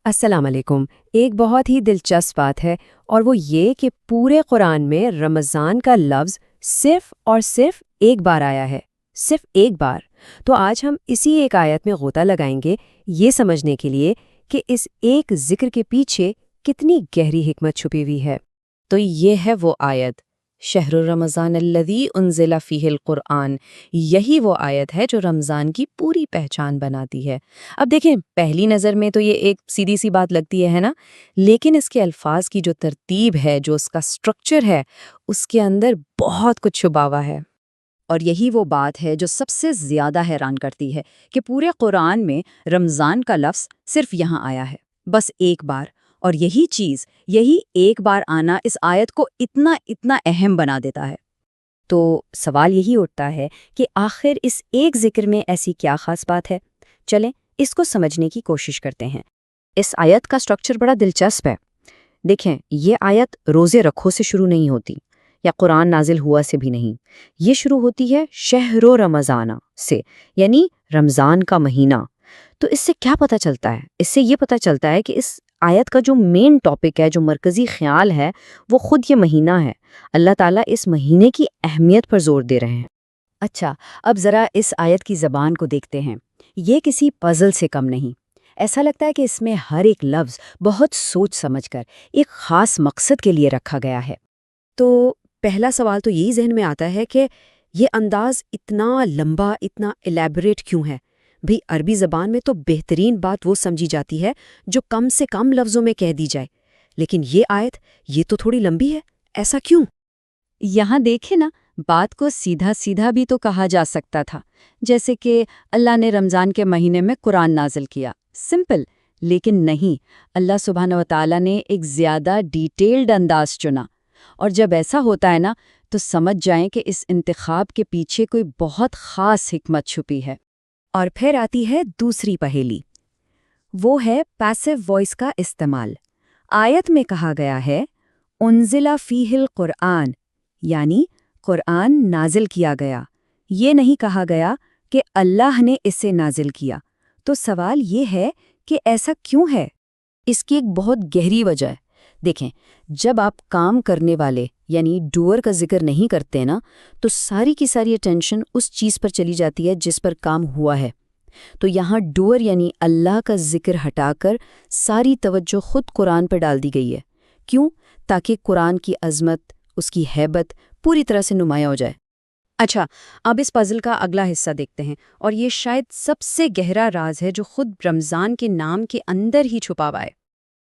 السلام علیکم۔ ایک بہت ہی دلچسپ بات ہے اور وہ یہ کہ پورے قرآن میں رمضان کا لفظ صرف اور صرف ایک بار آیا ہے، صرف ایک بار۔ تو آج ہم اسی ایک آیت میں غوطہ لگائیں گے یہ سمجھنے کے لیے کہ اس ایک ذکر کے پیچھے کتنی گہری حکمت چھپی ہوئی ہے۔ تو یہ ہے وہ آیت، شہر رمضان الذی انزل فیہ القرآن۔ یہی وہ آیت ہے جو رمضان کی پوری پہچان بناتی ہے۔ اب دیکھیں، پہلی نظر میں تو یہ ایک سیدھی سی بات لگتی ہے نا، لیکن اس کے الفاظ کی جو ترتیب ہے، جو اس کا سٹرکچر ہے، اس کے اندر بہت کچھ چھپا ہوا ہے۔ اور یہی وہ بات ہے جو سب سے زیادہ حیران کرتی ہے کہ پورے قرآن میں رمضان کا لفظ صرف یہاں آیا ہے، بس ایک بار۔ اور یہی چیز، یہی ایک بار آنا اس آیت کو اتنا اہم بنا دیتا ہے۔ تو سوال یہی اٹھتا ہے کہ آخر اس ایک ذکر میں ایسی کیا خاص بات ہے؟ چلیں اس کو سمجھنے کی کوشش کرتے ہیں۔ اس آیت کا سٹرکچر بڑا دلچسپ ہے۔ دیکھیں، یہ آیت روزے رکھو سے شروع نہیں ہوتی یا قرآن نازل ہوا سے بھی نہیں، یہ شروع ہوتی ہے شہر رمضان سے، یعنی رمضان کا مہینہ۔ تو اس سے کیا پتہ چلتا ہے؟ اس سے یہ پتہ چلتا ہے کہ اس آیت کا جو مین ٹاپک ہے، جو مرکزی خیال ہے، وہ خود یہ مہینہ ہے۔ اللہ تعالیٰ اس مہینے کی اہمیت پر زور دے رہے ہیں۔ اچھا، اب ذرا اس آیت کی زبان کو دیکھتے ہیں۔ یہ کسی پزل سے کم نہیں۔ ایسا لگتا ہے کہ اس میں ہر ایک لفظ بہت سوچ سمجھ کر ایک خاص مقصد کے لیے رکھا گیا ہے۔ تو پہلا سوال تو یہی ذہن میں آتا ہے کہ یہ انداز اتنا لمبا، اتنا الیبوریٹ کیوں ہے؟ بھی عربی زبان میں تو بہترین بات وہ سمجھی جاتی ہے جو کم سے کم لفظوں میں کہہ دی جائے، لیکن یہ آیت یہ تو تھوڑی لمبی ہے، ایسا کیوں؟ یہاں دیکھیں نا، بات کو سیدھا سیدھا بھی تو کہا جا سکتا تھا، جیسے کہ اللہ نے رمضان کے مہینے میں قرآن نازل کیا، سمپل۔ لیکن نہیں، اللہ سبحانہ وتعالی نے ایک زیادہ ڈیٹیلڈ انداز چنا۔ اور جب ایسا ہوتا ہے نا، تو سمجھ جائیں کہ اس انتخاب کے پیچھے کوئی بہت خاص حکمت چھپی ہے۔ اور پھر آتی ہے دوسری پہیلی، وہ ہے پیسو وائس کا استعمال۔ آیت میں کہا گیا ہے انزل فیہ القرآن، یعنی قرآن نازل کیا گیا۔ یہ نہیں کہا گیا کہ اللہ نے اسے نازل کیا۔ تو سوال یہ ہے کہ ایسا کیوں ہے؟ اس کی ایک بہت گہری وجہ ہے۔ دیکھیں، جب آپ کام کرنے والے یعنی ڈوئر کا ذکر نہیں کرتے نا، تو ساری کی ساری اٹینشن اس چیز پر چلی جاتی ہے جس پر کام ہوا ہے۔ تو یہاں ڈوئر یعنی اللہ کا ذکر ہٹا کر ساری توجہ خود قرآن پر ڈال دی گئی ہے۔ کیوں؟ تاکہ قرآن کی عظمت، اس کی ہیبت پوری طرح سے نمایاں ہو جائے۔ اچھا، اب اس پزل کا اگلا حصہ دیکھتے ہیں، اور یہ شاید سب سے گہرا راز ہے جو خود رمضان کے نام کے اندر ہی چھپا ہوا ہے۔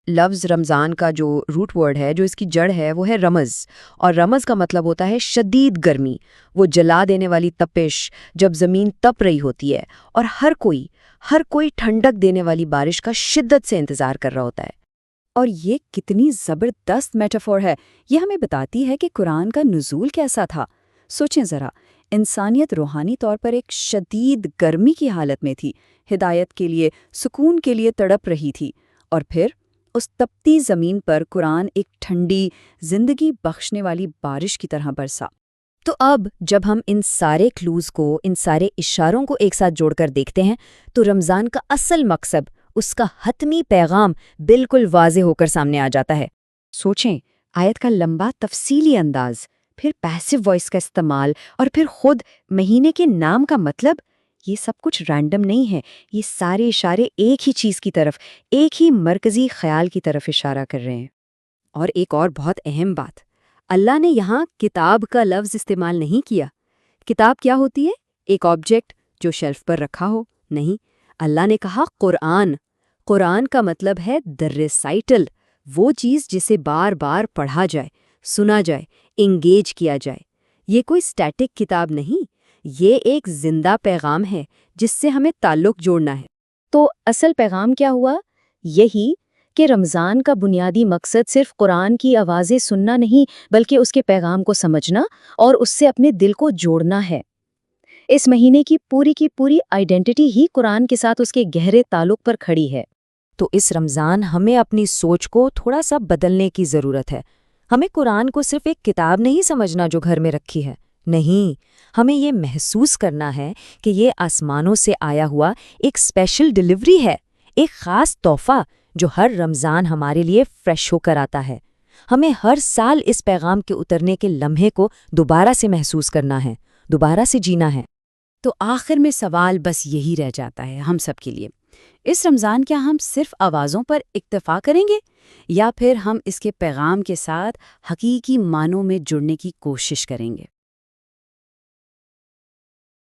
لفظ رمضان کا جو روٹ ورڈ ہے، جو اس کی جڑ ہے، وہ ہے رمز، اور رمز کا مطلب ہوتا ہے شدید گرمی، وہ جلا دینے والی تپش جب زمین تپ رہی ہوتی ہے اور ہر کوئی ٹھنڈک دینے والی بارش کا شدت سے انتظار کر رہا ہوتا ہے۔ اور یہ کتنی زبردست میٹافور ہے۔ یہ ہمیں بتاتی ہے کہ قرآن کا نزول کیسا تھا۔ سوچیں ذرا، انسانیت روحانی طور پر ایک شدید گرمی کی حالت میں تھی، ہدایت کے لیے، سکون کے لیے تڑپ رہی تھی، اور پھر اس تپتی زمین پر قرآن ایک ٹھنڈی، زندگی بخشنے والی بارش کی طرح برسا۔ تو اب جب ہم ان سارے کلوز کو، ان سارے اشاروں کو ایک ساتھ جوڑ کر دیکھتے ہیں، تو رمضان کا اصل مقصد، اس کا حتمی پیغام بالکل واضح ہو کر سامنے آ جاتا ہے۔ سوچیں، آیت کا لمبا تفصیلی انداز، پھر پیسو وائس کا استعمال، اور پھر خود مہینے کے نام کا مطلب، یہ سب کچھ رینڈم نہیں ہے۔ یہ سارے اشارے ایک ہی چیز کی طرف، ایک ہی مرکزی خیال کی طرف اشارہ کر رہے ہیں۔ اور ایک اور بہت اہم بات، اللہ نے یہاں کتاب کا لفظ استعمال نہیں کیا۔ کتاب کیا ہوتی ہے؟ ایک آبجیکٹ جو شیلف پر رکھا ہو؟ نہیں، اللہ نے کہا قرآن۔ قرآن کا مطلب ہے the recital، وہ چیز جسے بار بار پڑھا جائے، سنا جائے، انگیج کیا جائے۔ یہ کوئی سٹیٹک کتاب نہیں، یہ ایک زندہ پیغام ہے جس سے ہمیں تعلق جوڑنا ہے۔ تو اصل پیغام کیا ہوا؟ یہی کہ رمضان کا بنیادی مقصد صرف قرآن کی آوازیں سننا نہیں، بلکہ اس کے پیغام کو سمجھنا اور اس سے اپنے دل کو جوڑنا ہے۔ اس مہینے کی پوری آئیڈینٹی ہی قرآن کے ساتھ اس کے گہرے تعلق پر کھڑی ہے۔ تو اس رمضان ہمیں اپنی سوچ کو تھوڑا سا بدلنے کی ضرورت ہے۔ ہمیں قرآن کو صرف ایک کتاب نہیں سمجھنا جو گھر میں رکھی ہے، نہیں، ہمیں یہ محسوس کرنا ہے کہ یہ آسمانوں سے آیا ہوا ایک اسپیشل ڈیلیوری ہے، ایک خاص تحفہ جو ہر رمضان ہمارے لیے فریش ہو کر آتا ہے۔ ہمیں ہر سال اس پیغام کے اترنے کے لمحے کو دوبارہ سے محسوس کرنا ہے، دوبارہ سے جینا ہے۔ تو آخر میں سوال بس یہی رہ جاتا ہے ہم سب کے لیے، اس رمضان کیا ہم صرف آوازوں پر اکتفا کریں گے یا پھر ہم اس کے پیغام کے ساتھ حقیقی معنوں میں جڑنے کی کوشش کریں گے؟